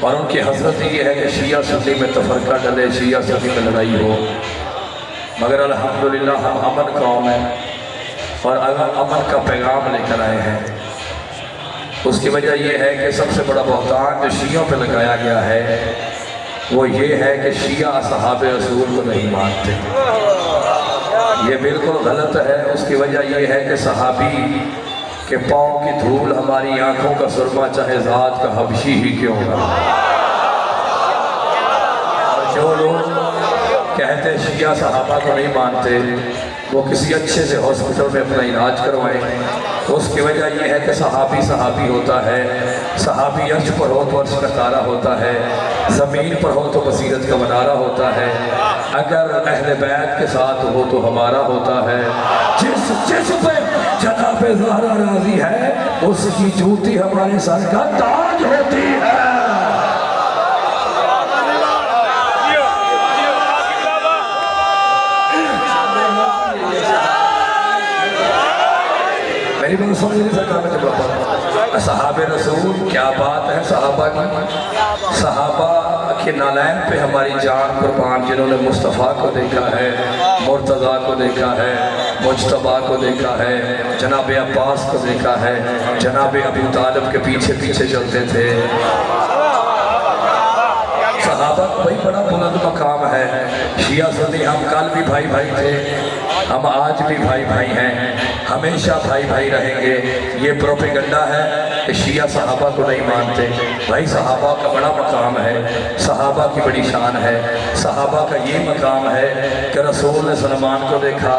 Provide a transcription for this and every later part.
اور ان کی حسرت یہ ہے کہ شیعہ سنی میں تفرقہ ڈلے، شیعہ سنی میں لڑائی ہو، مگر الحمدللہ ہم امن قوم ہیں اور امن کا پیغام لے کر آئے ہیں۔ اس کی وجہ یہ ہے کہ سب سے بڑا بہتان جو شیعوں پہ لگایا گیا ہے وہ یہ ہے کہ شیعہ اصحاب رسول کو نہیں مانتے۔ یہ بالکل غلط ہے۔ اس کی وجہ یہ ہے کہ صحابی کے پاؤں کی دھول ہماری آنکھوں کا سرما چاہے ذات کا حبشی ہی کیوں نہ۔ اور جو لوگ کہتے ہیں شیعہ صحابہ کو نہیں مانتے، وہ کسی اچھے سے ہاسپٹل میں اپنا علاج کروائیں۔ اس کی وجہ یہ ہے کہ صحابی صحابی ہوتا ہے، صحابی عرش پر ہو تو عرش کا تارا ہوتا ہے، زمین پر ہو تو بصیرت کا منارہ ہوتا ہے، اگر اہل بیت کے ساتھ ہو تو ہمارا ہوتا ہے۔ جس پہ جناب زہرا راضی ہے اس کی جوتی ہمارے سر کا تاج ہوتی ہے۔ میری بات سمجھ نہیں سکتا میں جب پڑھا صحابہ رسول کیا بات ہے صحابہ کی۔ صحابہ کے نالین پہ ہماری جان قربان، جنہوں نے مصطفیٰ کو دیکھا ہے، مرتضیٰ کو دیکھا ہے، مجتبیٰ کو دیکھا ہے، جناب عباس کو دیکھا ہے، جناب ابو طالب کے پیچھے پیچھے چلتے تھے۔ صحابہ کو بھائی بڑا بلند مقام ہے۔ شیعہ سنی ہم کل بھی بھائی بھائی تھے، ہم آج بھی بھائی بھائی ہیں، ہمیشہ بھائی بھائی رہیں گے۔ یہ پروپیگنڈا ہے کہ شیعہ صحابہ کو نہیں مانتے۔ بھائی صحابہ کا بڑا مقام ہے، صحابہ کی بڑی شان ہے۔ صحابہ کا یہ مقام ہے کہ رسول نے سلمان کو دیکھا،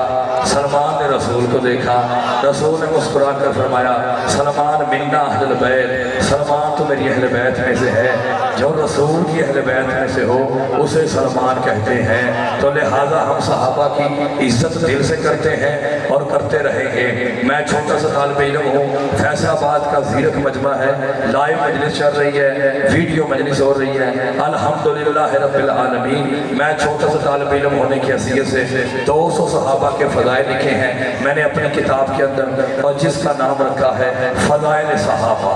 سلمان نے رسول کو دیکھا، رسول نے مسکرا کر فرمایا سلمان منا اہل البیت، سلمان تو میری اہل بیت میں سے ہے۔ جو رسول کی اہل بیت میں سے ہو اسے سلمان کہتے ہیں۔ تو لہٰذا ہم صحابہ کی عزت دل سے کرتے ہیں اور کرتے رہیں گے۔ میں چھوٹا سا طالب علم ہوں، فیصل آباد کا زیرک مجمع ہے، لائیو مجلس چل رہی ہے، ویڈیو مجلس ہو رہی ہے، الحمدللہ رب العالمین۔ میں چھوٹا سا طالب علم ہونے کی حیثیت سے 200 صحابہ کے فضائل لکھے ہیں میں نے اپنی کتاب کے اندر، اور جس کا نام رکھا ہے فضائل صحابہ۔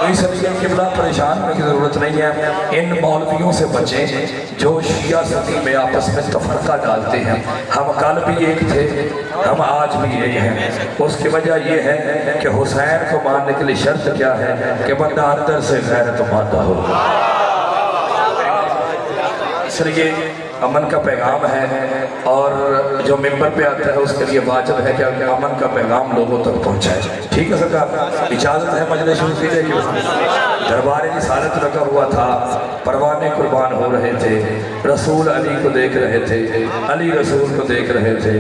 اس لیے قبلہ پریشان ہونے کی ضرورت نہیں ہے۔ ان مولویوں سے بچیں جو شیعہ سنی میں آپس میں تفرقہ ڈالتے ہیں۔ ہم کل بھی ایک تھے، ہم آج بھی ایک ہیں۔ اس کی وجہ یہ ہے کہ حسین کو ماننے کے لیے شرط کیا ہے کہ بندہ اندر سے غیرت ماندہ ہو۔ اس لیے امن کا پیغام ہے، اور جو ممبر پہ آتا ہے اس کے لیے واجب ہے کہ امن کا پیغام لوگوں تک پہنچائے۔ ٹھیک ہے سرکار، اجازت ہے مجلس شروع کیجئے کہ دربار رسالت رکھا ہوا تھا، پروانے قربان ہو رہے تھے، رسول علی کو دیکھ رہے تھے، علی رسول کو دیکھ رہے تھے،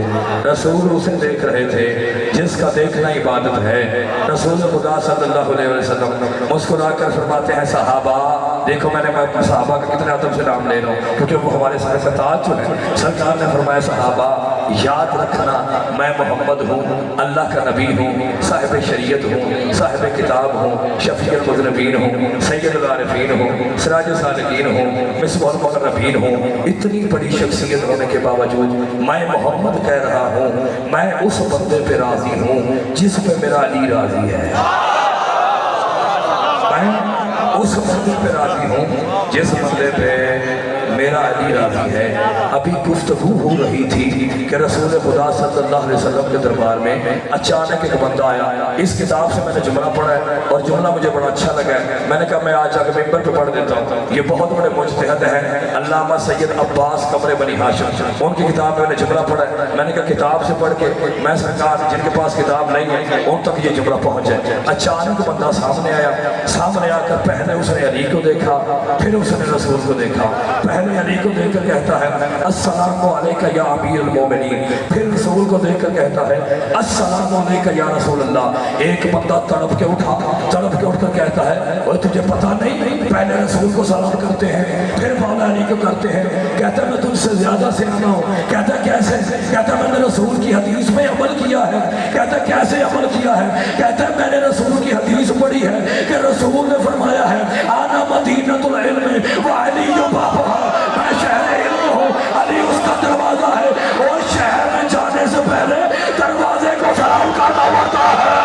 رسول اسے دیکھ رہے تھے جس کا دیکھنا عبادت ہے۔ رسول خدا صلی اللہ علیہ وسلم مسکرا کر فرماتے ہیں صحابہ دیکھو، میں نے صحابہ کا کتنے ادب سے نام لے رہا ہوں کیونکہ وہ ہمارے سارے تاج جو ہے۔ سرکار نے فرمایا صحابہ یاد رکھنا میں محمد ہوں، اللہ کا نبی ہوں، صاحب شریعت ہوں، صاحب کتاب ہوں، شفیع المذنبین ہوں، سید العارفین ہوں، سراج السالکین ہوں، مصباح المقربین ہوں۔ اتنی بڑی شخصیت ہونے کے باوجود میں محمد کہہ رہا ہوں، میں اس بندے پہ راضی ہوں جس پہ میرا علی راضی ہے۔ میں اس بندے پہ راضی ہوں جس بندے پہ میرا علی راضی ہے۔ ابھی گفتگو ہو رہی تھی کہ رسول خدا صلی اللہ علیہ وسلم کے دربار میں اچانک ایک بندہ آیا۔ اس کتاب سے میں نے جملہ پڑھا ہے اور جملہ مجھے بڑا اچھا لگا ہے، میں نے کہا میں آج آگے ممبر پہ پڑھ دیتا ہوں۔ یہ بہت بڑے مجتہد ہیں علامہ سید عباس قمر بنی ہاشم، ان کی کتاب میں نے جملہ پڑھا ہے۔ میں نے کہا کتاب سے پڑھ کے میں سرکار جن کے پاس کتاب نہیں ہے ان تک یہ جملہ پہنچ جائے۔ اچانک بندہ سامنے آیا، سامنے آ کر پہلے اس نے علی کو دیکھا، پھر اس نے رسول کو دیکھا۔ پہلے علی کو دیکھ کر کہتا ہے السلام علیکہ یا امیر المومنین، پھر رسول کو دیکھ کر کہتا ہے السلام علیکہ یا رسول اللہ۔ ایک بندہ تڑپ کے اٹھا، تڑپ کے اٹھ کر کہتا ہے وہ تجھے پتہ نہیں پہلے رسول کو سلام کرتے ہیں پھر مولا علی کو کرتے ہیں؟ کہتا ہے میں تجھ سے زیادہ سیانا ہوں۔ کہتا ہے کیسے؟ کہتا ہے میں نے رسول کی حدیث میں عمل کیا ہے۔ کہتا ہے کیسے عمل کیا ہے؟ کہتا ہے میں نے رسول کی حدیث پڑھی ہے کہ رسول نے فرمایا ہے آنا مدینۃ العلم وعلی بابھا، میں شہر علم ہوں، علی اس کا دروازہ ہے، اور شہر میں جانے سے پہلے دروازے کو سلام کرنا ہوتا ہے۔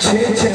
6-6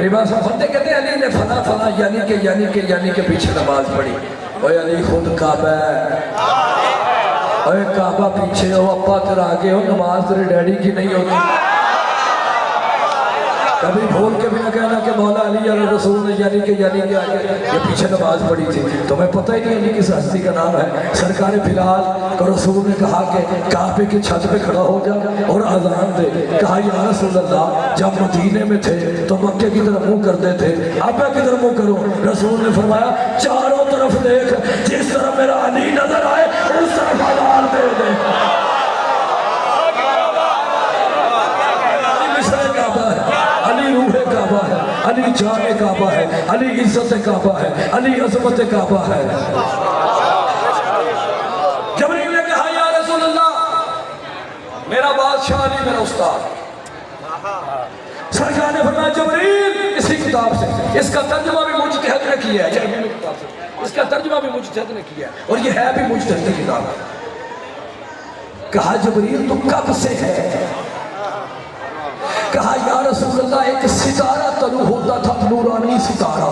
میری بات سن، بندے کہتے ہیں علی نے فلاں فلاں یعنی کہ پیچھے نماز پڑھی. اوے علی خود کعبہ ہے. اوے کعبہ پیچھے ہو، ابا تیرا آگے ہو، نماز تیرے ڈیڈی کی نہیں ہوتی. کبھی بھول کے بھی نہ کہنا کہ مولا علی علیہ رسول نے یعنی کہ آگے یہ پیچھے نماز پڑھی تھی. تمہیں پتہ ہی نہیں علی کس ہستی کا نام ہے. سرکار بلال کو رسول نے کہا کہ کعبے کی چھت پہ کھڑا ہو جا اور اذان دے. کہا یا رسول اللہ جب مدینے میں تھے تو مکے کی طرف منہ کرتے تھے، اب میں کدھر منہ کروں؟ رسول نے فرمایا چاروں طرف دیکھ، جس طرف میرا علی نظر آئے اس طرف اذان دے دے. علی روح کعبہ ہے، علی جان کعبہ ہے، علی عزت کعبہ ہے، علی عظمت کعبہ ہے. جبریل نے کہا یا رسول اللہ میرا بادشاہ علی میرا استاد. سرکار نے فرمایا جبریل اسی کتاب سے، اس کا ترجمہ بھی مجتہد نے کیا ہے، اس کا ترجمہ بھی مجتہد نے کیا ہے اور یہ ہے بھی مجتہد کی کتاب. کہا جبریل تو کب سے ہے؟ کہا یا رسول اللہ ایک ستارہ طلوع ہوتا تھا، نورانی ستارہ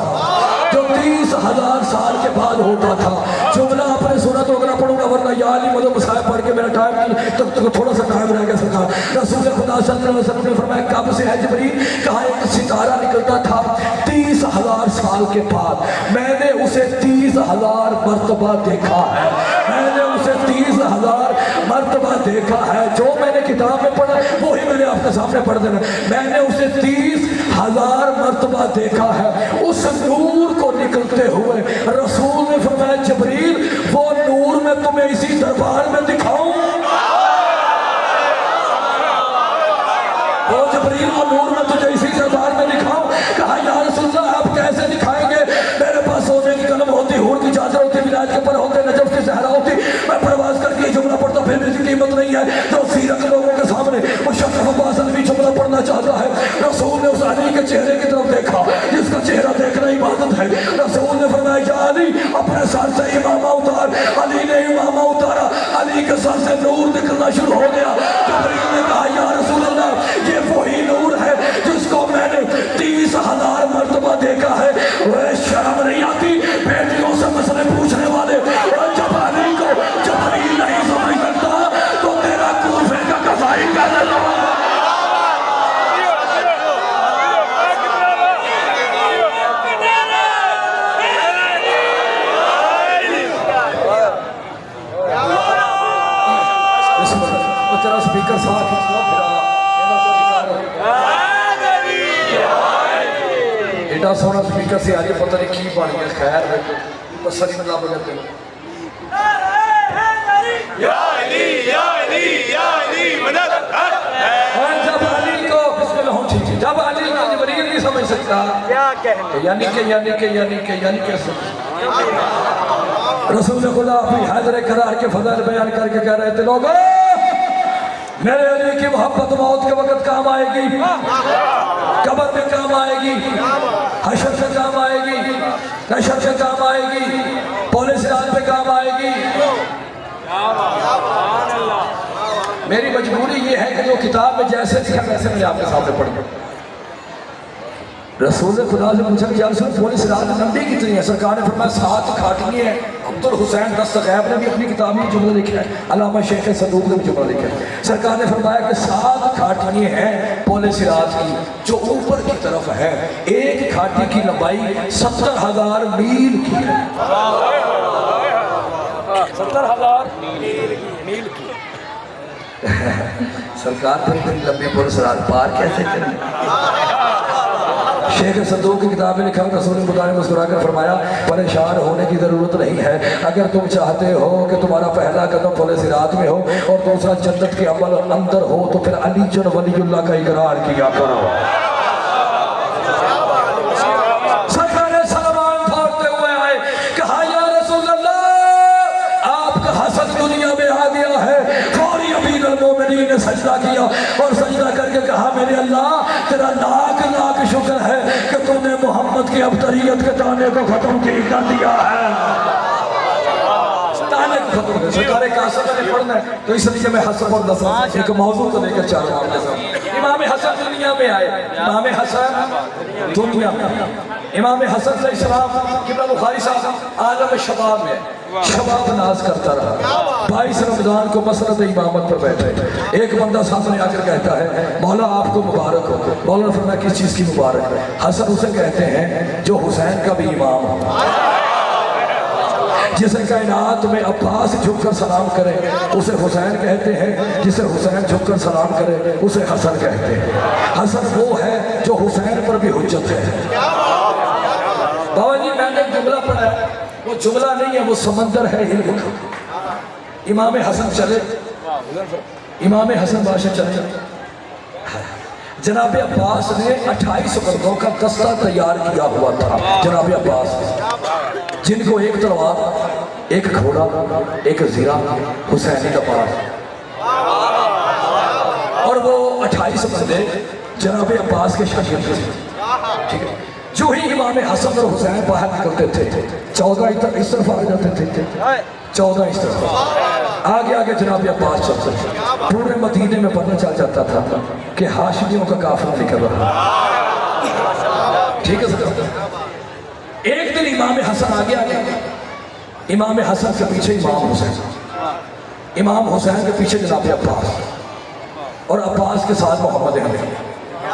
جو 30,000 سال کے بعد ہوتا تھا. جملہ آپ نے سنا تو اگر پڑھوں گا، ورنہ یا علی مدد مسائب پڑھ کے میرا ٹائم تک تھوڑا سا ٹائم رہ گیا. سرکار رسول خدا صلی اللہ علیہ وسلم نے فرمایا کب سے ہے جبریل؟ کہا ایک ستارہ نکلتا تھا 30,000 سال کے بعد، میں نے اسے 30,000 مرتبہ دیکھا ہے. میں نے اسے 30,000 مرتبہ دیکھا ہے. جو میں نے کتاب میں پڑھا وہی میں نے آپ کے سامنے پڑھ دینا. میں نے اسے 30,000 مرتبہ دیکھا ہے. اس نور کو نکلتے ہوئے رسول نے فرمایا جبریل وہ نور میں تمہیں اسی دربار میں دکھاؤں؟ وہ جبریل وہ نور میں تجھے اسی دربار میں دکھاؤں؟ کہا یا رسول اللہ آپ کیسے دکھائیں گے؟ میرے پاس سونے کی قلم ہوتی، ہور کی چادر ہوتی، ملاج کے پر ہوتے، نجف کی صحرا ہوتی، میں پرواز کر کے جملہ پڑھتا پھر میری قیمت نہیں ہے. جو سیرت لوگوں کے سامنے مشرف عباس علوی جملہ پڑھنا چاہتا ہے. رسول نے اس علی کے چہرے کی طرف دیکھا جس کا چہرہ دیکھنا عبادت ہے. رسول نے فرمایا یا علی اپنے سر سے امامہ اتار. علی نے امامہ اتارا، علی کے سر سے نور نکلنا شروع ہو گیا. جبریل نے کہا یا رسول اللہ یہ وہی نور ہے جس کو میں نے 30,000 مرتبہ دیکھا ہے. وہ شرم نہیں آتی بیٹیوں سے مسئلے پوچھنے والے؟ اور جب علی کو جبریل نہیں سمجھ سکتا تو تیرا کوفے کا قضائی کر لو. تیرا سپیکر ساتھ ایڈا سونا سپیکر سے آج پتہ نہیں کی بڑھ گیا. خیر بس سری مطلب بگتے ہیں یا علی یا علی یا علی مدد. اور جب علی کو بسم اللہ ہوں ٹھیک ہے، جب علی کو جبریل نہیں سمجھ سکتا یعنی کہ رسول خدا اپنی حیدر قرار کے فضائل بیان کر کے کہہ رہے تھے لوگوں میرے علی کی محبت موت کے وقت کام آئے گی، قبر میں کام آئے گی، حشر سے کام آئے گی، نشر سے کام آئے گی، پولیس رات پہ کام آئے گی. میری مجبوری یہ ہے کہ جو کتاب میں جیسے لکھا ویسے میں آپ کے سامنے پڑھ دوں. رسول خدا سے پوچھا کہ یا رسول پولیس رات لمبی کتنی ہے؟ سرکار نے فرمایا 7 کھاٹنی ہے. عبدالحسین دست غیب نے بھی اپنی کتاب میں جملہ لکھا ہے، علامہ شیخ صدوق نے بھی جملہ لکھا ہے. سرکار نے فرمایا کہ 7 کھاٹنی ہیں پولیس رات کی جو اوپر کی طرف ہے. ایک کھاٹی کی لمبائی 70,000 میل کی ہے. 70,000 میل کی. سرکار پر اتنی لمبی پولیس رات پار کیسے کریں؟ شیخ صدوق کی کتاب میں لکھا رسول خدا نے مسکرا کر فرمایا پریشان ہونے کی ضرورت نہیں ہے. اگر تم چاہتے ہو کہ تمہارا پہلا قدم پولیس رات میں ہو اور دوسرا جنت کے عمل اندر ہو تو پھر علی جن ولی اللہ کا اقرار کیا کرو. سرکار سلمان پھاڑتے ہوئے آئے، کہا یا رسول اللہ آپ کا حسد دنیا میں آ گیا ہے. فوری امیر المومنین نے سجدہ کیا اور سجدہ کر کے کہا میرے اللہ تیرا لاکھ لاکھ شکر ہے کہ تم نے محمد کی ابتریت کے تانے کو ختم کر دیا ہے. تانے کو ختم کر سرکار قاسم نے پڑھنا ہے تو اس لیے میں حسب اور نصب ایک موضوع کو لے کر چاہ رہا ہوں. امام حسن دنیا دنیا میں آئے امام حسن دنیا میں امام حسن علیہ السلام قبلہ بخاری صاحب عالم شباب میں شباب ناز کرتا رہا 22 رمضان کو مسرت امامت پر بیٹھے ایک بندہ سامنے آ کر کہتا ہے مولا آپ کو مبارک ہو مولا نے فرمایا کس چیز کی مبارک ہے حسن اسے کہتے ہیں جو حسین کا بھی امام ہو جسے کائنات میں عباس جھک کر سلام کرے اسے حسین کہتے ہیں جسے حسین جھک کر سلام کرے اسے حسن کہتے ہیں حسن وہ ہے جو حسین پر بھی حجت ہے بابا جی میں نے جملہ پڑھا ہے وہ جملہ نہیں ہے وہ سمندر ہے علم کا امام حسن چلے امام حسن بادشاہ چلے جناب عباس نے 28 مردوں کا دستہ تیار کیا ہوا تھا جناب عباس جن کو ایک تلوار ایک گھوڑا ایک زیرہ حسینی کا پاس اور وہ 28 بندے جناب عباس کے شاگرد تھے ٹھیک ہے جو ہی امام حسن اور حسین باہر نکلتے تھے 14 اس طرف آ جاتے تھے 14 اس طرف آگے آگے جناب عباس چلتے تھے پورے مدینے میں پتہ چل جاتا تھا کہ ہاشمیوں کا قافلہ نکل رہا ٹھیک ہے سر ایک دن امام حسن آگے آگے امام حسن کے پیچھے امام حسین کے پیچھے جناب عباس اور عباس کے ساتھ محمد حنفی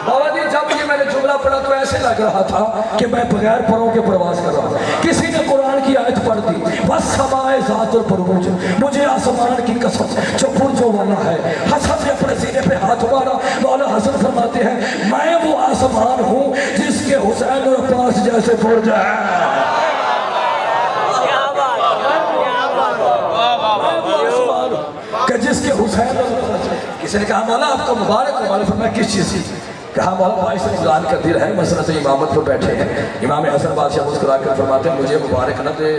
بابا جی جب یہ میں نے جملہ پڑھا تو ایسے لگ رہا تھا کہ میں بغیر پروں کے پرواز کر رہا تھا کسی نے قرآن کی آیت پڑھ دی بس سمائے ذات البروج مجھے آسمان کی قسم جو برجوں والا ہے حسن نے اپنے سینے پہ ہاتھ مارا مولا حسن فرماتے ہیں میں وہ آسمان ہوں جس کے حسین اور عباس جیسے برج ہے کہ جس کے حسین اور عباس کسی نے کہا مولا آپ کو مبارک ہو مولا فرمایا کس چیز کی کہا مولا 22 رمضان کا دن ہے مسرت امامت پر بیٹھے ہیں امام حسن بادشاہ مسکرا کر فرماتے ہیں مجھے مبارک نہ دے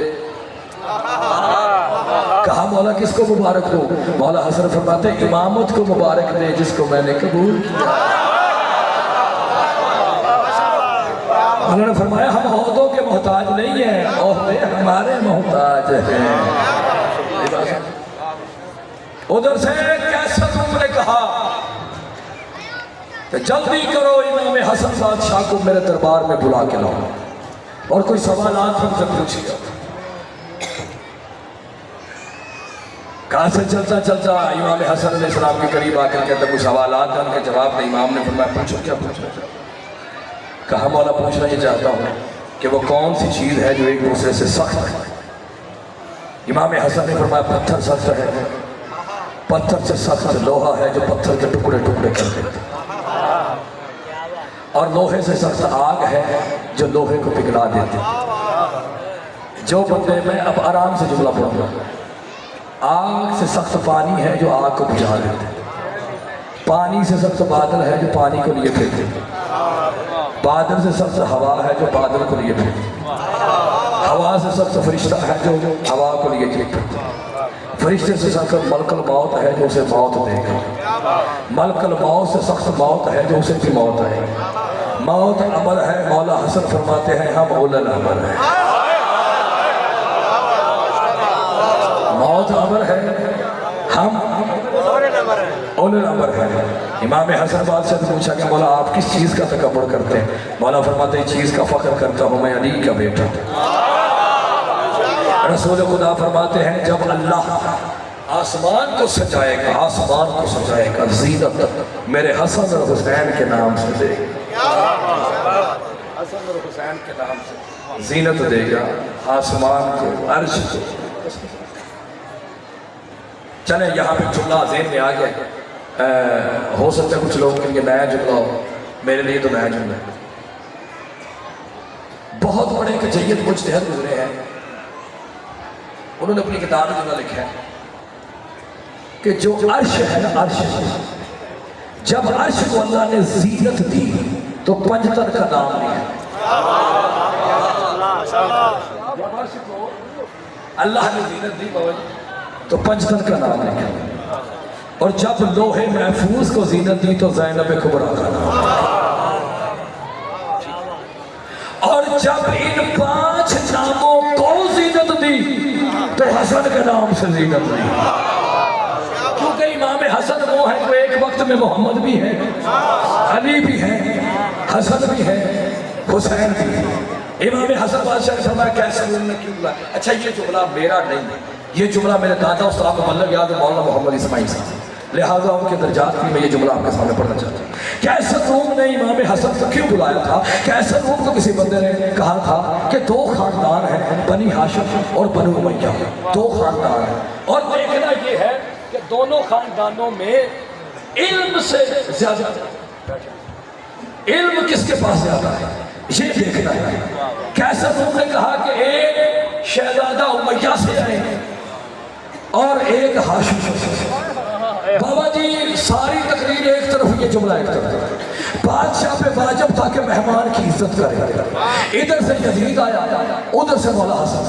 کہا مولا کس کو مبارک دو مولا حسن فرماتے ہیں امامت کو مبارک دے جس کو میں نے قبول کیا مولا نے فرمایا ہم عہدوں کے محتاج نہیں ہیں عہدے ہمارے محتاج ہیں ادھر سے کیسا تم نے کہا کہ جلدی کرو امام حسن بادشاہ کو میرے دربار میں بلا کے لاؤ اور کوئی سوالات ہم سے پوچھیے کہاں سے چلتا چلتا امام حسن علیہ السلام کے قریب آ کر کہتے کچھ سوالات ہیں ان کے جواب میں امام نے فرمایا پوچھو کیا پوچھنا چاہتا کہا مولا پوچھنا یہ چاہتا ہوں کہ وہ کون سی چیز ہے جو ایک دوسرے سے سخت ہے امام حسن نے فرمایا پتھر سخت ہے پتھر سے سخت لوہا ہے جو پتھر کے ٹکڑے ٹکڑے کر دیتے اور لوہے سے سخت آگ ہے جو لوہے کو پگھلا دیتے جو بندے میں اب آرام سے جملہ پڑھوں گا آگ سے سخت پانی ہے جو آگ کو بجھا دیتے پانی سے سخت بادل ہے جو پانی کو لیے پھرتے بادل سے سخت ہوا ہے جو بادل کو لیے پھرتے ہوا سے سخت فرشتہ ہے جو ہوا کو لیے پھرتے فرشتے سے سخت ملک الموت ہے جو اسے موت دے گا ملک الموت سے سخت موت ہے جو اسے بھی موت ہے موت امر ہے مولا حسن فرماتے ہیں ہم اول الامر ہیں موت امر ہے ہم اول الامر ہیں امام حسن بادشاہ سے پوچھا کہ مولا آپ کس چیز کا تکبر کرتے ہیں مولا فرماتے ہیں چیز کا فخر کرتا ہوں میں علی کا بیٹا رسول خدا فرماتے ہیں جب اللہ آسمان کو سجائے گا زینت میرے حسن اور حسین کے نام سے دے گا حسن اور حسین کے نام سے زینت دے گا آسمان کو عرش کو چلیں یہاں پہ جملہ ذہن میں آ گیا ہو سکتا ہے کچھ لوگوں کے لیے نیا جملہ ہو میرے لیے تو نیا جملہ ہے بہت بڑے ایک جید مجتہد گزرے ہیں انہوں نے اپنی کتاب میں جملہ لکھا ہے کہ جو عرش ہے نا عرش جب عرش کو اللہ نے زینت دی تو پنجتن کا نام لیا جب عرش کو اللہ نے زینت دی تو پنجتن کا نام لیا اور جب لوح محفوظ کو زینت دی تو زینب کبریٰ کا نام اور جب ان 5 ناموں کو زینت دی تو حسن کے نام سے زینت دی کیونکہ امام حسن وہ ہے جو ایک وقت وقت میں محمد بھی ہے، علی بھی ہے، حسن بھی ہے، حسین بھی ہے۔ امام حسن بادشاہ نے فرمایا کیسے انہوں نے کیوں بلایا؟ اچھا یہ جملہ میرا نہیں ہے، یہ جملہ میرے دادا استاد مبلغ یاد مولانا محمد اسماعیل صاحب، لہٰذا ان کے درجات میں یہ جملہ آپ کے سامنے پڑھنا چاہتا ہوں۔ کیسر روم نے امام حسن کو کیوں بلایا تھا؟ کیسر روم کو کسی بندے نے کہا تھا کہ دو خاندان ہیں، بنی ہاشم اور بنو امیہ، دو خاندان ہیں، اور دیکھنا یہ ہے کہ دونوں خاندانوں میں علم سے زیادہ علم کس کے پاس زیادہ ہے یہ دیکھنا ہے۔ کیسر روم نے کہا کہ ایک شہزادہ امیہ سے آئے اور ایک ہاشم سے۔ بابا جی ساری تقریر ایک طرف، یہ جملہ ایک طرف، بادشاہ پہ واجب تھا کہ مہمان کی عزت کرے۔ ادھر سے یزید آیا، ادھر سے مولا حسن،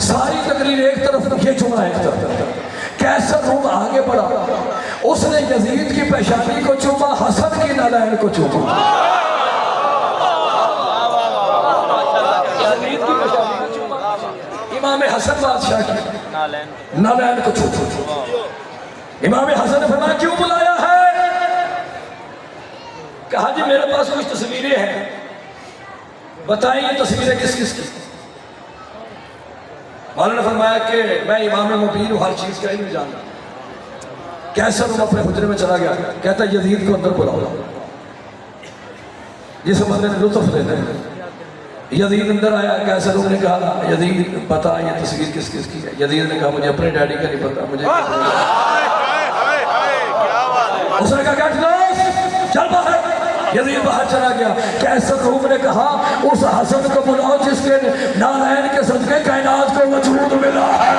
ساری تقریر ایک طرف، یہ جملہ ایک طرف۔ کیسر روم آگے بڑھا، اس نے یزید کی پیشانی کو چوما، حسن کی نالین کو چوما۔ یزید کی پیشانی کو چوما، امام حسن بادشاہ کی نالین کو چوما۔ امام حسن نے فرمایا کیوں بلایا ہے؟ کہا جی میرے پاس کچھ تصویریں ہیں، بتائیں یہ تصویریں کس کس کی؟ مولانا نے فرمایا کہ میں امام مبین ہوں، ہر چیز کا علم جانتا ہوں۔ کیسر روم اپنے حجرے میں چلا گیا، کہتا ہے یزید کو اندر بلاؤ۔ جس بندے نے لطف لیتے ہیں، یزید اندر آیا، کیسر روم نے کہا یزید بتا یہ تصویر کس کس کی ہے؟ یزید نے کہا مجھے اپنے ڈیڈی کا نہیں پتا، مجھے اس نے کہا کہ چل باہر، یزید باہر چلا گیا۔ کیسر روم نے کہا اس حسن کو بلاؤ جس کے نالین کے صدقے کائنات کو وجود ملا ہے۔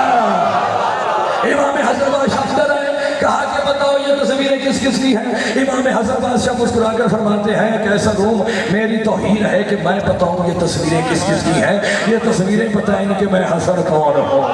امام حسن بادشاہ اندر آئے، کہا کہ بتاؤ یہ تصویریں کس کس کی ہیں؟ امام حسن بادشاہ مسکرا کر فرماتے ہیں کیسر روم میری توہین ہے کہ میں بتاؤں یہ تصویریں کس کس کی ہیں، یہ تصویریں بتائیں گے کہ میں حسن کون ہوں۔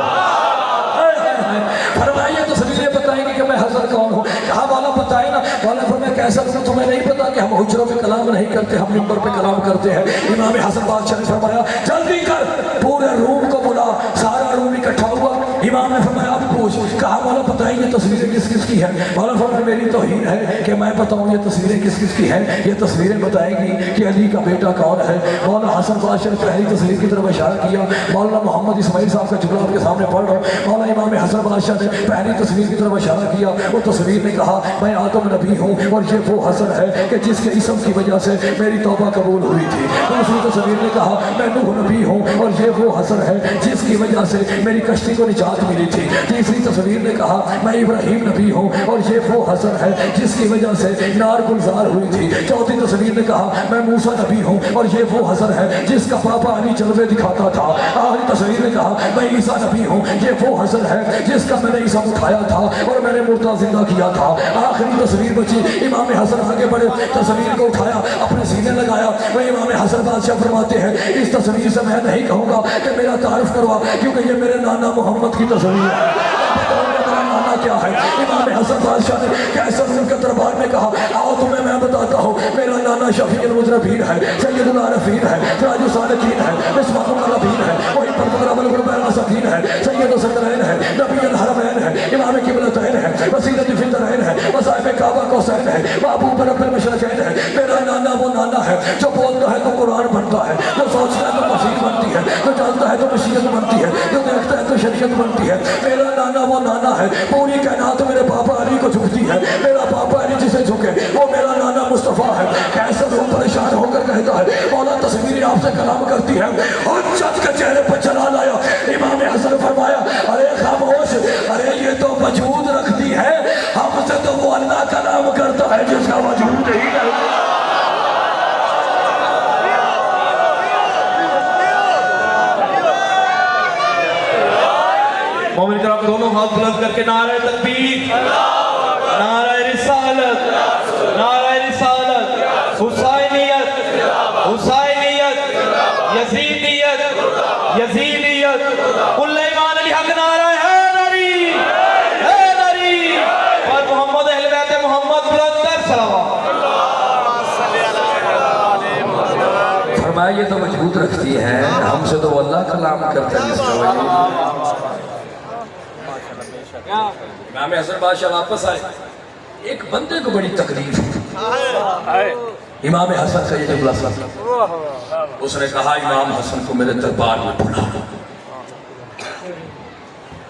فرمائیے تصویریں بتائیں گے کہ میں حسن کون ہوں۔ کہا والا بتائے نا، والا فرمایا کیسر روم تمہیں نہیں پتا کہ ہم حجروں میں کلام نہیں کرتے، ہم منبر پہ کلام کرتے ہیں۔ امام حسن بادشاہ نے فرمایا جلدی کر پورے روم کو بلا، سارا روم اکٹھا ہوا۔ امام نے فرمایا اب پوچھ، کہا والا بتائیں یہ تصویریں کس کس کی ہیں؟ والا فرمایا میری توہین ہے کہ میں بتاؤں یہ تصویریں کس کس کی ہیں، یہ تصویریں بتائیں گی کہ علی کا بیٹا کون ہے۔ مولانا حسن بادشاہ نے پہلی تصویر کی طرف اشارہ کیا، مولانا محمد اسماعیل صاحب کا جملہ آپ کے سامنے پڑھ رہا ہوں۔ مولانا امام حسن بادشاہ نے پہلی تصویر کی طرف اشارہ کیا، وہ تصویر نے کہا میں آدم نبی ہوں اور یہ وہ حسن ہے کہ جس کے اسم کی وجہ سے میری توبہ قبول ہوئی تھی۔ دوسری تصویر نے کہا میں نوح نبی ہوں اور یہ وہ حسن ہے جس کی وجہ سے میری کشتی کو نجات ملی تھی۔ تیسری تصویر نے کہا میں ابراہیم نبی ہوں اور یہ وہ حسن ہے جس کی وجہ سے نار گلزار ہوئی تھی۔ چوتھی تصویر نے کہا میں موسیٰ نبی ہوں اور یہ وہ حسن ہے جس کا پاپا علی جلوے دکھاتا تھا۔ آخری تصویر نے کہا میں عیسیٰ نبی ہوں، یہ وہ حسن ہے جس کا میں نے عیسیٰ اٹھایا تھا اور میں نے مردہ زندہ کیا تھا۔ آخری تصویر بچی، امام حسن آگے بڑھے، تصویر کو اٹھایا اپنے سینے لگایا۔ وہ امام حسن بادشاہ فرماتے ہیں اس تصویر سے میں نہیں کہوں گا کہ میرا تعارف کروا، کیونکہ یہ میرے نانا محمد کی تصویر ہے، میرا نانا کیا ہے۔ امام حسن بادشاہ نے کیسر روم کے دربار میں کہا آؤ تمہیں میں بتاتا ہوں، میرا نانا شفیع المذنبین ہے، سید العارفین ہے، تاج الصالحین ہے، مصباح الغربین ہے، وہی پرتگرام الغربین مساکین ہے، سید الصدرین ہے، نبی الحرمین ہے، امام قبلتین ہے، وسیلۃ فطرین ہے، وصائب کعبہ کوثین ہے، محبوب رب المشرقین ہے۔ میرا نانا وہ نانا ہے جو بولتا ہے تو قرآن بنتا ہے، جو سوچتا ہے تو مسیح بنتی ہے، جو چلتا ہے تو مشیت بنتی ہے، جو دیکھتا ہے تو شریعت بنتی ہے۔ میرا نانا وہ نانا ہے پوری کائنات میرے پاپا علی کو جھکتی ہے، میرا پاپا علی جسے جھکے وہ میرا نانا مصطفیٰ ہے۔ کیسر روم پریشان ہو کر کہتا ہے مولا تصویریں آپ سے کلام کرتی ہیں، حجت کے چہرے پر جلال آیا۔ امام حسن فرمایا ارے خاموش، ارے یہ تو وجود رکھتی ہے، ہم سے تو وہ اللہ کلام کرتا ہے جس کا وجود ہی نہیں۔ مومن کرام دونوں ہاتھ بلند کر کے نعرہ تکبیر، نعرہ رسالت، نعرہ رسالت، حسینیت، حسینیت، یزیدیت، یزیدیت، کل ایمان علی حق نعرہ حیدری، حیدری، اور محمد اہل بیت محمد بلند کر صلوات۔ فرمایا یہ تو وجود رکھتی ہے، ہم سے تو اللہ کلام کرتا ہے جس کا وجود۔ امام حسن بادشاہ واپس آئے، ایک بندے کو بڑی تکلیف ہے. امام حسن کا یہ جملہ سنا. اس نے کہا امام حسن کو میرے دربار میں بلا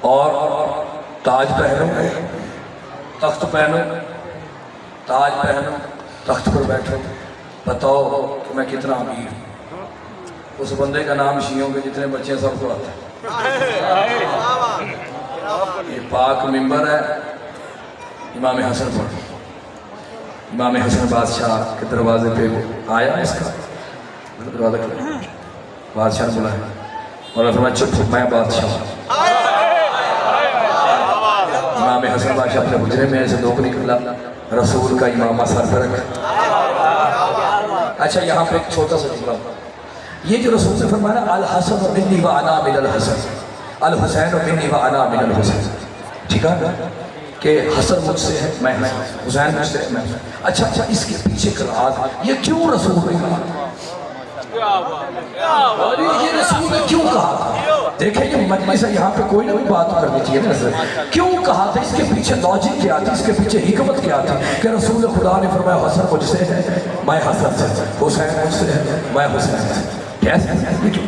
اور تاج پہنو، تخت پہنو، تاج پہنو، تخت پر بیٹھو، بتاؤ کہ میں کتنا امیر ہوں. اس بندے کا نام شیعوں کے جتنے بچے ہیں سب کو آتا ہے. یہ پاک منبر ہے امام حسن پر. امام حسن بادشاہ کے دروازے پہ آیا اس کا دروازہ کھلا. بادشاہ نے بلایا اور فرمایا چپ میں بادشاہ ہوں. امام حسن بادشاہ اپنے حجرے میں سے دھوک نکلا، رسول کا امامہ سر پر رکھا. اچھا یہاں پہ ایک چھوٹا سا جملہ، یہ جو رسول نے فرمایا الحسن منی وانا من الحسن، الحسین منی وانا من الحسین، ٹھیک ہے کہ حسن مجھ سے ہے میں حسین مجھ سے ہے میں. اچھا اس کے پیچھے کا راز یہ کیوں رسول نے کہا، یہ رسول نے کیوں کہا تھا؟ دیکھیں یہ مجلس ہے، یہاں پہ کوئی نہ کوئی بات کرنی چاہیے نا. کیوں کہا تھا؟ اس کے پیچھے لاجک کیا تھی، اس کے پیچھے حکمت کیا تھی کہ رسول خدا نے فرمایا حسن مجھ سے ہے میں حسن سے، حسین مجھ سے ہے میں حسین سے. کیسے؟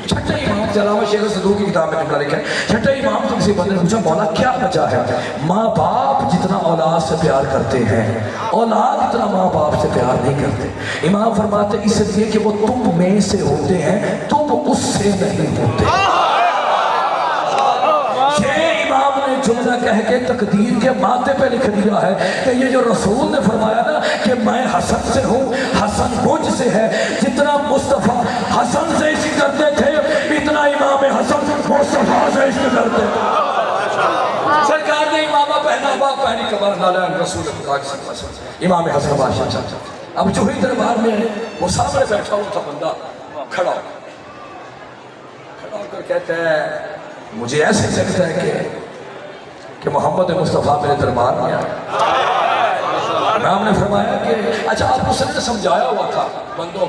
چھٹا امام جلالہ شیخ صدوق کی کتاب میں جملہ لکھا ہے. چھٹا امام سے کسی بندے نے پوچھا مولا کیا وجہ ہے؟ ماں باپ جتنا اولاد سے پیار کرتے ہیں اولاد اتنا ماں باپ سے پیار نہیں کرتے. امام فرماتے اس لیے کہ وہ تم میں سے ہوتے ہیں تم اس سے نہیں ہوتے. یہ امام نے جملہ کہہ کے تقدیر کے ماتھے پہ لکھ دیا ہے کہ یہ جو رسول نے فرمایا نا کہ میں حسن سے ہوں حسن مجھ سے ہے. جتنا مصطفیٰ حسن سے عشق کرتے تھے اتنا امام حسن مصطفیٰ سے عشق کرتے تھے. سرکار نے امامہ پہنا باپ پہنی کمر ڈالا رسول خدا کی صلی اللہ علیہ وسلم امام حسن بادشاہ. اب جو ہی دربار میں وہ سامنے بیٹھا ہوا تھا بندہ کھڑا ہو کر کہتا ہے مجھے ایسے لگتا ہے کہ محمد مصطفیٰ میرے دربار میں آیا. امام نے فرمایا کہ اچھا آپ اس نے سمجھایا ہوا تھا بندوں کو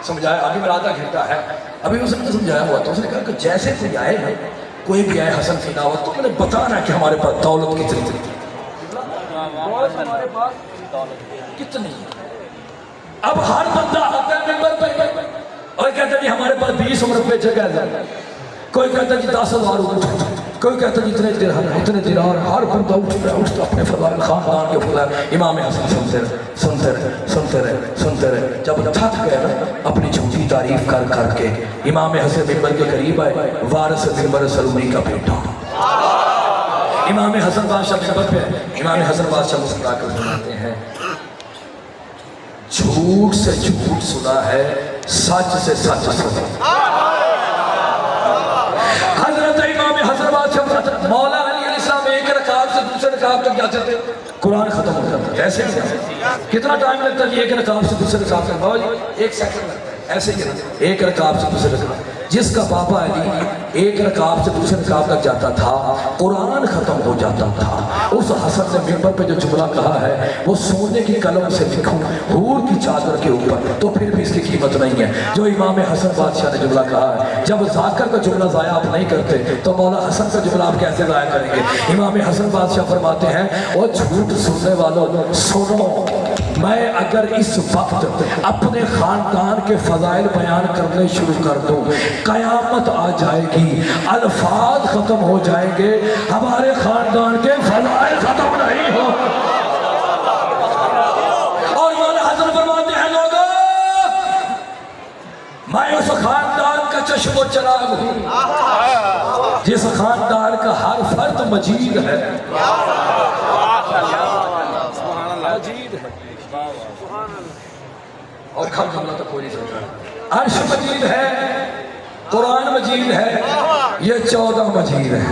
سمجھایا، ابھی میرا آدھا گھنٹہ ہے ابھی اس نے سمجھایا ہوا تھا. اس نے کہا کہ جیسے کوئی آئے نا کوئی بھی آئے حسن کی دعوت تو میں نے بتانا کہ ہمارے پاس دولت کتنی کتنی. اب ہر بندہ آتا ہے ممبر پہ اور کہتا ہے جی ہمارے پاس 20 عمر پہ جگہ ہے، کوئی کہتا ہے جی 10,000 روپے، کوئی کہتا ہے جی اتنے درہم اتنے دینار. ہر بندہ اٹھتا اپنے فضائل خاندان کے فضائل. امام حسن سنتے رہے جب تھک گئے نا اپنی جھوٹی تعریف کر کر کے امام حسن ممبر کے قریب آئے. وارث ممبر سلومی کا بیٹا امام حسن بادشاہ ممبر پہ. امام حسن بادشاہ مسکرا کر فرماتے ہیں جھوٹ سے جھوٹ سنا ہے سچ سے سچ سنا. حضرت امام حسن بادشاہ مولا علی علیہ السلام ایک رکعت سے دوسرے رکعت تک جاتے تھے قرآن ختم ہو جاتا ہے. ایسے کتنا ٹائم لگتا ہے؟ ایک رکعت سے دوسرے رکعت تک بابا جی 1 سیکنڈ لگتا ہے. ایسے ہی ایک رکعت سے دوسرے رکعت. جس کا بابا علی ایک رکعت سے دوسرے رکعت تک جاتا تھا قرآن ختم ہو جاتا تھا. اس حسن نے ممبر پہ جو جملہ کہا ہے وہ سونے کی قلم سے لکھوں حور کی چادر کے اوپر تو پھر بھی اس کی قیمت نہیں ہے. جو امام حسن بادشاہ نے جملہ کہا ہے جب ذاکر کا جملہ ضائع آپ نہیں کرتے تو مولا حسن کا جملہ آپ کیسے ضائع کریں گے؟ امام حسن بادشاہ فرماتے ہیں اور جھوٹ سننے والوں سنو، میں اگر اس وقت اپنے خاندان کے فضائل بیان کرنے شروع کر دوں قیامت آ جائے گی، الفاظ ختم ہو جائیں گے، ہمارے خاندان کے فضائل ختم نہیں ہو. اور مولا حسن فرماتے ہیں لوگوں میں اس خاندان کا چشم و چراغ ہوں جس خاندان کا ہر فرد مجید ہے. مجید ہے اور کم جملہ تو کوئی نہیں سمجھا. عرش مجید ہے، قرآن مجید ہے، یہ 14 مجید ہے.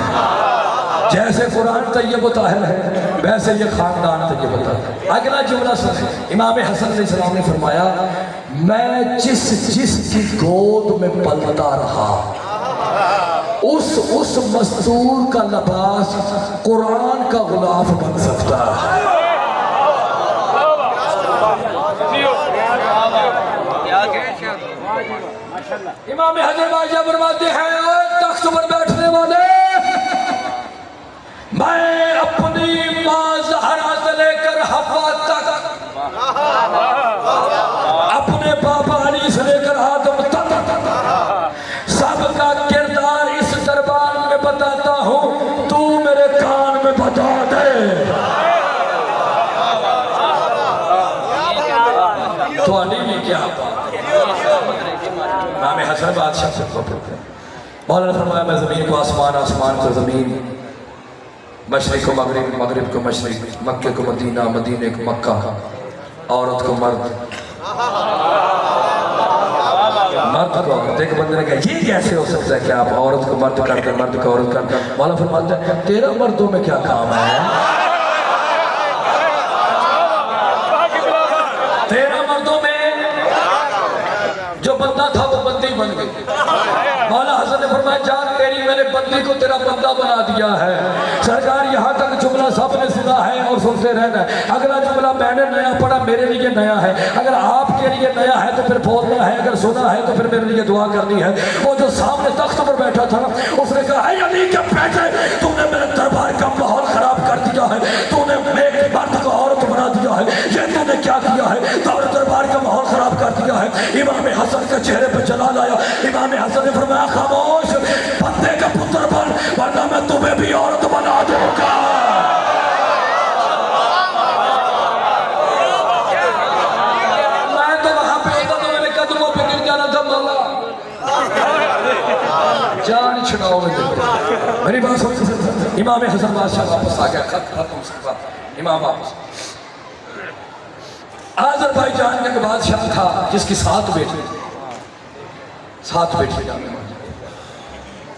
جیسے قرآن طیب و طاہر ہے ویسے یہ خاندان طیب و طاہر. اگلا جملہ سنیں. امام حسن علیہ السلام نے فرمایا میں جس کی گود میں پلتا رہا اس مستور کا لباس قرآن کا غلاف بن سکتا ہے. امام حسن بادشاہ فرماتے ہیں تخت پر بیٹھنے والے میں اپنی ماں زہرا سے لے کر صحابہ تک اپنے بابا علی سے لے کر آدم تک سب کا کردار اس دربار میں بتاتا ہوں، تو میرے کان میں بتا دے۔ تو علی میں کیا بات؟ امام حسن بادشاہ سے مولانا فرمایا میں زمین کو آسمان، آسمان کو زمین، مشرق کو مغرب، مغرب کو مشرق، مکہ کو مدینہ، مدینہ کو مکہ، عورت کو مرد، مرد کو عورت۔ ایک بندے نے کہا یہ کیسے ہو سکتا ہے کہ آپ عورت کو مرد کر دیں، مرد کو عورت کر دیں؟ مولانا فرماتا ہے تیرا مردوں میں کیا کام ہے؟ تیرا مردوں میں جو بندہ تھا وہ بندی بن گئی۔ مولا حسن نے فرمایا جان تیری میں نے بندی کو تیرا بندہ بنا دیا ہے۔ سرکار یہاں تک جملہ سب نے سنا ہے اور سنتے رہنا ہے۔ اگلا جملہ میں نے نیا پڑھا میرے لیے نیا ہے، اگر آپ کے لیے نیا ہے تو پھر بولنا ہے، اگر سنا ہے تو پھر میرے لیے دعا کرنی ہے۔ وہ جو سامنے تخت پر بیٹھا تھا اس نے کہا اے علی کے بیٹے، تو نے میرے دربار کا ماحول خراب کر دیا ہے، تو نے میرے مرد کو عورت بنا دیا ہے، یہ تو نے کیا کیا ہے؟ دربار کا ماحول خراب کر دیا ہے۔ امام حسن کے چہرے پہ جلال آیا۔ امام حسن نے فرمایا خاموش، بندے کا پتر بن ورنہ میں تمہیں بھی عورت بنا دوں گا۔ میں تو وہاں پہ ہوتا تو میرے قدموں پہ گر جانا تھا مولا، جان چھڑاؤ میری بات سن۔ امام حسن بادشاہ واپس آ گیا، ختم سکتا امام واپس۔ آذربائیجان کا ایک بادشاہ تھا جس کی 7 بیٹے، 7 بیٹے جانے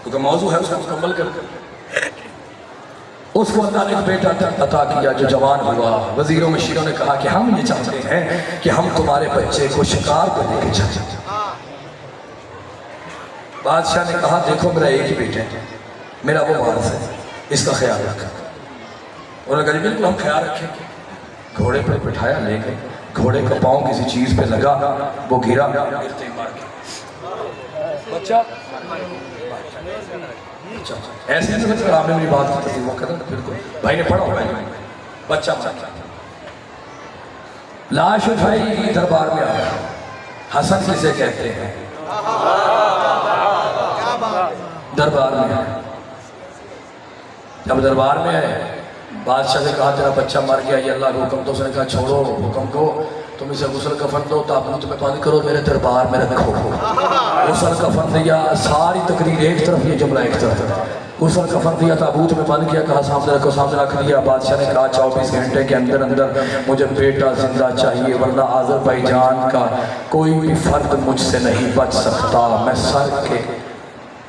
کیونکہ موضوع ہے اس کو مکمل کر اس کو اللہ نے ایک بیٹا عطا کیا جو جوان ہوا۔ وزیروں مشیروں نے کہا کہ ہم یہ چاہتے ہیں کہ ہم تمہارے بچے کو شکار پہ لے کے چلیں۔ بادشاہ نے کہا دیکھو میرا ایک ہی بیٹا ہے، میرا وہ وارث ہے، اس کا خیال رکھا۔ انہوں نے کہا جی بالکل ہم خیال رکھیں گے۔ گھوڑے پر بٹھایا، لے گئے، گھوڑے کا پاؤں کسی چیز پہ لگا، وہ گرا، بچہ ایسے نہیں سکتا آپ نے میری بات کی تصدیق وہ کہتا ہے بالکل بھائی نے پڑھا ہوگا بچہ لاش اٹھائی دربار میں آیا۔ حسن کسے کہتے ہیں؟ دربار میں آیا۔ جب دربار میں آئے بادشاہ نے کہا تیرا بچہ مر گیا، یہ اللہ کا حکم، تو اس نے کہا چھوڑو حکم کو، تم اسے غسل کفن دو، تابوت میں بند کرو، میرے دربار میں رکھو۔ غسل کفن دیا، ساری تقریر ایک طرف، یہ جملہ ایک طرف۔ غسل کفن دیا، تابوت میں بند کیا، کہا سامنے رکھو، سامنے رکھ دیا۔ بادشاہ نے کہا 24 گھنٹے کے اندر اندر مجھے بیٹا زندہ چاہیے، ورنہ آذربائیجان کا کوئی بھی فرد مجھ سے نہیں بچ سکتا۔ میں سر کے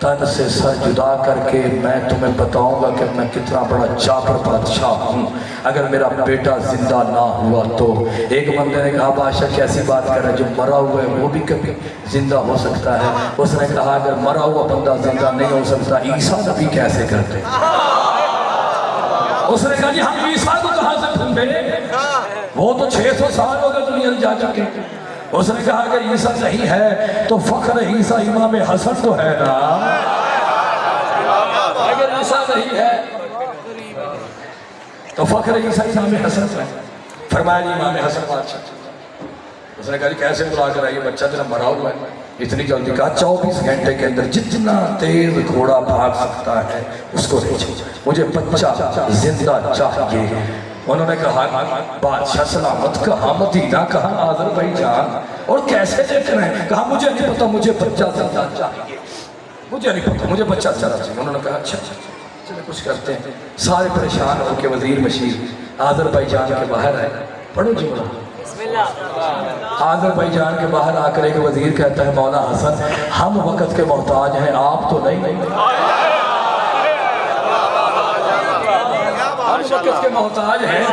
تن سے سر جدا کر کے میں تمہیں بتاؤں گا کہ میں کتنا بڑا جابر بادشاہ ہوں اگر میرا بیٹا زندہ نہ ہوا تو۔ ایک بندے نے کہا بادشاہ کیسی بات کر رہا ہے، جو مرا ہوا ہے وہ بھی کبھی زندہ ہو سکتا ہے۔ اس نے کہا اگر مرا ہوا بندہ زندہ نہیں ہو سکتا عیسیٰ نبی کیسے کرتے؟ اس نے کہا جی ہم عیسیٰ کو کہاں سے ڈھونڈیں، وہ تو 600 سال ہو گئے دنیا جا چکے۔ اس نے کہا اگر عیسیٰ نہیں ہے تو فخر عیسیٰ امام حسن تو ہے نا، اگر عیسیٰ نہیں ہے تو فخر عیسیٰ امام حسن ہے۔ فرمایا جی امام حسن بادشاہ۔ اس نے کہا جی کیسے بلا کر آئیے، بچہ تیرا مرا ہوا ہے۔ اتنی جلدی کہا 24 گھنٹے کے اندر جتنا تیز گھوڑا بھاگ سکتا ہے اس کو بھیجو، مجھے بچہ زندہ چاہیے۔ انہوں نے کہا بادشاہ سلامت کہاں مدینہ کہاں آذربائیجان اور کیسے لے کر ہیں؟ کہا مجھے نہیں پتا، مجھے بچہ زندہ چاہیے، مجھے نہیں پتا، مجھے بچہ زندہ چاہیے۔ انہوں نے کہا اچھا چلے کچھ کرتے ہیں۔ سارے پریشان ہو کے وزیر مشیر آذربائیجان کے باہر آئے، پڑھو جملہ۔ آذربائیجان کے باہر آ کر ایک وزیر کہتا ہے مولا حسن ہم وقت کے محتاج ہیں، آپ تو نہیں، وقت کے محتاج ہیں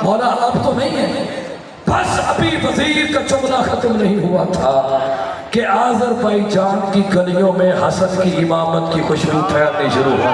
مولا، آپ تو نہیں ہیں۔ بس ابھی وزیر کا جملہ ختم نہیں ہوا تھا کہ آذربائیجان کی گلیوں میں حسن کی امامت کی خوشبو پھیلنی شروع ہو۔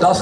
10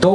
2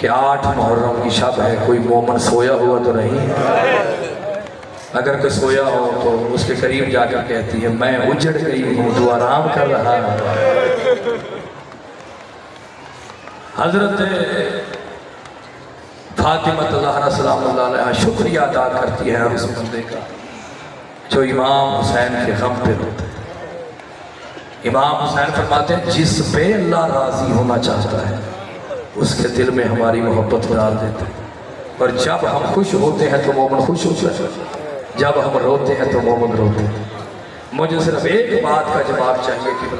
کہ 8 محرم کی شب ہے، کوئی مومن سویا ہوا تو نہیں؟ اگر کوئی سویا ہو تو اس کے قریب جا کر کہتی ہے میں اجڑ گئی ہوں، تو آرام کر رہا ہے۔ حضرت فاطمہ زہرا سلام اللہ علیہ شکریہ ادا کرتی ہے اس بندے کا جو امام حسین کے غم پہ روتا ہے۔ امام حسین فرماتے ہیں جس پہ اللہ راضی ہونا چاہتا ہے اس کے دل میں ہماری محبت ڈال دیتے ہیں، اور جب ہم خوش ہوتے ہیں تو مومن خوش ہوتا ہے، جب ہم روتے ہیں تو مومن روتے ہیں۔ مجھے صرف ایک بات کا جواب چاہیے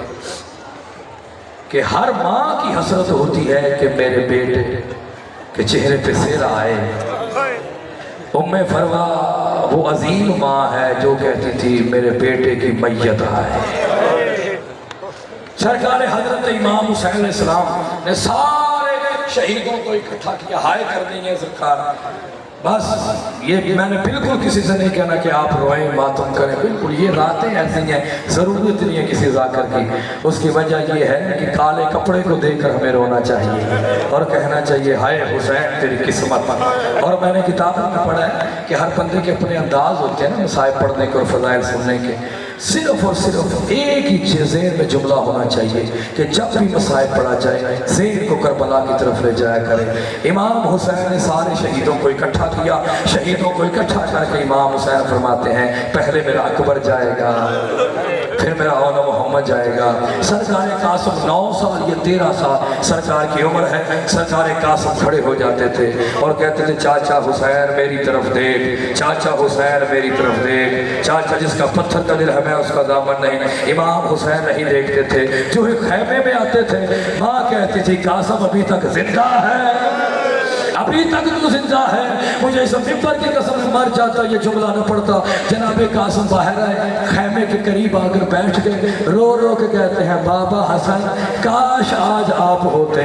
کہ ہر ماں کی حسرت ہوتی ہے کہ میرے بیٹے کے چہرے پہ سیرا آئے۔ ام فروا وہ عظیم ماں ہے جو کہتی تھی میرے بیٹے کی میت آئے۔ سرکار حضرت امام حسین علیہ السلام نے سارے شہیدوں کو اکٹھا کیا، ہائے کر دیں گے سرکار، بس یہ میں نے بالکل کسی سے نہیں کہنا کہ آپ روئیں ماتم کریں، بالکل یہ راتیں ایسی ہیں، ضرورت نہیں ہے کسی ذاکر کی۔ اس کی وجہ یہ ہے کہ کالے کپڑے کو دیکھ کر ہمیں رونا چاہیے اور کہنا چاہیے ہائے حسین تیری قسمت۔ اور میں نے کتابوں میں پڑھا ہے کہ ہر بندے کے اپنے انداز ہوتے ہیں نا مصائب پڑھنے کے اور فضائل سننے کے، صرف اور صرف ایک ہی ذہن میں جملہ ہونا چاہیے کہ جب بھی مصائب پڑھا جائے ذہن کو کربلا کی طرف لے جایا کرے۔ امام حسین نے سارے شہیدوں کو اکٹھا کیا، شہیدوں کو اکٹھا کر کے امام حسین فرماتے ہیں پہلے میرا اکبر جائے گا، پھر میرا اولا محمد جائے گا۔ سرکار قاسم 9 سال یا 13 سال سرکار کی عمر ہے، سرکار قاسم کھڑے ہو جاتے تھے اور کہتے تھے چاچا حسین میری طرف دیکھ، چاچا حسین میری طرف دیکھ، چاچا جس کا پتھر کا دل ہے میں اس کا دامن نہیں۔ امام حسین نہیں دیکھتے تھے، جو ایک خیمے میں آتے تھے ماں کہتی تھی قاسم ابھی تک زندہ ہے، ابھی تک تو زندہ ہے۔ مجھے اس ممبر کی قسم مر جاتا یہ جملہ نہ پڑتا۔ جناب قاسم باہر آئے، خیمے کے قریب آ کر بیٹھ گئے، رو رو کے کہتے ہیں بابا حسن کاش آج آپ ہوتے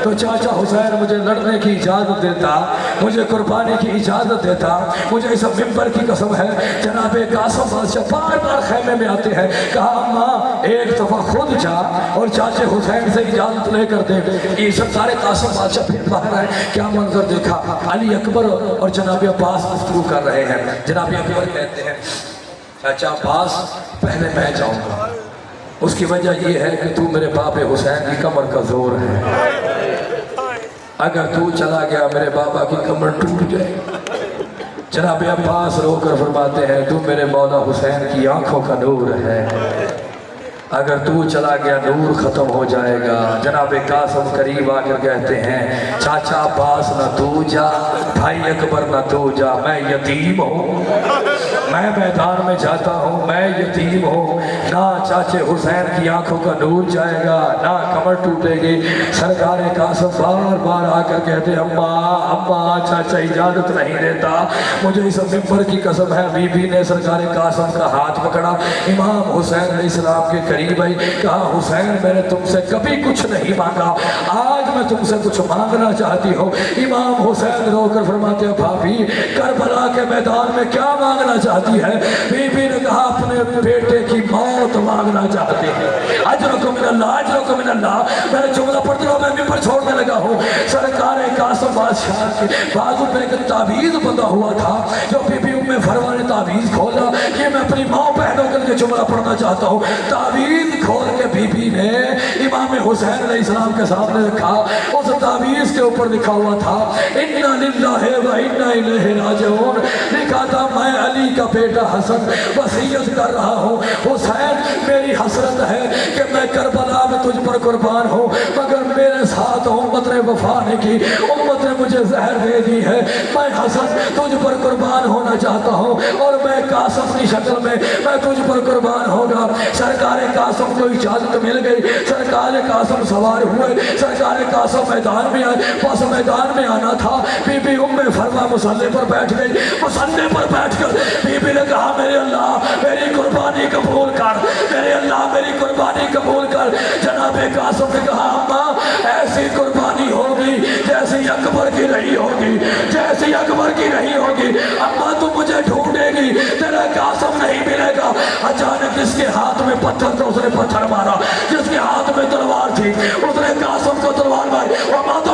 تو چاچا حسین مجھے لڑنے کی اجازت دیتا، مجھے قربانی کی اجازت دیتا۔ مجھے اس ممبر کی قسم ہے جناب قاسم بادشاہ بار بار خیمے میں آتے ہیں، کہا ماں ایک دفعہ خود جا اور چاچے حسین سے اجازت لے کر دے۔ یہ سرکار قاسم بادشاہ پھر باہر آئے، کیا منظر دیکھا، علی اکبر اور جناب عباس گفتگو کر رہے ہیں۔ جناب اکبر کہتے ہیں چاچا عباس پہلے میں جاؤں گا، اس کی وجہ یہ ہے کہ تو میرے باپ حسین کی کمر کا زور ہے، اگر تو چلا گیا میرے بابا کی کمر ٹوٹ جائے۔ جناب عباس رو کر فرماتے ہیں تو میرے مولا حسین کی آنکھوں کا نور ہے، اگر تو چلا گیا نور ختم ہو جائے گا۔ جناب قاسم قریب آ کر کہتے ہیں چاچا عباس نہ تو جا، بھائی اکبر نہ تو جا، میں یتیم ہوں، میں میدان میں جاتا ہوں، میں یتیم ہوں، نہ چاچے حسین کی آنکھوں کا نور جائے گا نہ کمر ٹوٹے گی۔ سرکار قاسم بار بار آ کر کہتے ہیں اماں چاچا اجازت نہیں دیتا۔ مجھے اس ممبر کی قسم ہے بی بی نے سرکار قاسم کا ہاتھ پکڑا، امام حسین علیہ السلام کے قریب آئی، کہا حسین میں نے تم سے کبھی کچھ نہیں مانگا، آج میں تم سے کچھ مانگنا چاہتی ہوں۔ امام حسین رو کر فرماتے ہیں بھابھی کربلا کے میدان میں کیا مانگنا چاہتی ہے؟ بی بی نے کہا اپنے بیٹے کی موت مانگنا چاہتے ہیں۔ اجرکم من اللہ، اجرکم من اللہ۔ میں نے جملہ پڑھتے رہا، میں ممبر چھوڑنے لگا ہوں۔ سرکار قاسم بادشاہ کے بازو پہ ایک تعویذ بندہ ہوا تھا، جو بی بی ام فروا نے تعویذ کھولا، یہ میں اپنی ماں بہنوں کے لیے جملہ پڑھنا چاہتا ہوں۔ تعویذ کھول کے بی بی نے امام حسین علیہ السلام کے سامنے رکھا، اس تعویذ کے اوپر لکھا ہوا تھا انا للہ و انا الیہ راجعون، لکھا تھا میں علی کا بیٹا حسن وصیت کر رہا ہوں، حسین میری حسرت ہے کہ میں کربلا میں تجھ پر قربان ہوں، مگر میرے ساتھ امت نے وفا نہیں کی، امت نے مجھے زہر دے دی ہے، میں حسن تجھ پر قربان ہونا چاہتا ہوں اور میں قاسم کی شکل میں تجھ پر قربان ہوگا۔ سرکار قاسم کو اجازت مل گئی، سرکار قاسم سوار ہوئے، سرکار قاسم میدان میں آئے، بس میدان میں آنا تھا۔ بی بی ام فرما مصلی پر بیٹھ گئی، مصلی پر بیٹھ کر بی بی نے کہا میرے اللہ میری قربانی قبول کر، میرے اللہ میری قربانی قبول کر۔ جناب قاسم نے کہا اماں ایسی قربانی ہوگی جیسی اکبر کی نہیں ہوگی، جیسی اکبر کی نہیں ہوگی، اماں تو مجھے ڈھونڈے گی، تیرا قاسم نہیں ملے گا۔ اچانک اس کے ہاتھ میں پتھر تھا، اس نے پتھر مارا، جس کے ہاتھ میں تلوار تھی اس نے قاسم کو تلوار ماری، وما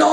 9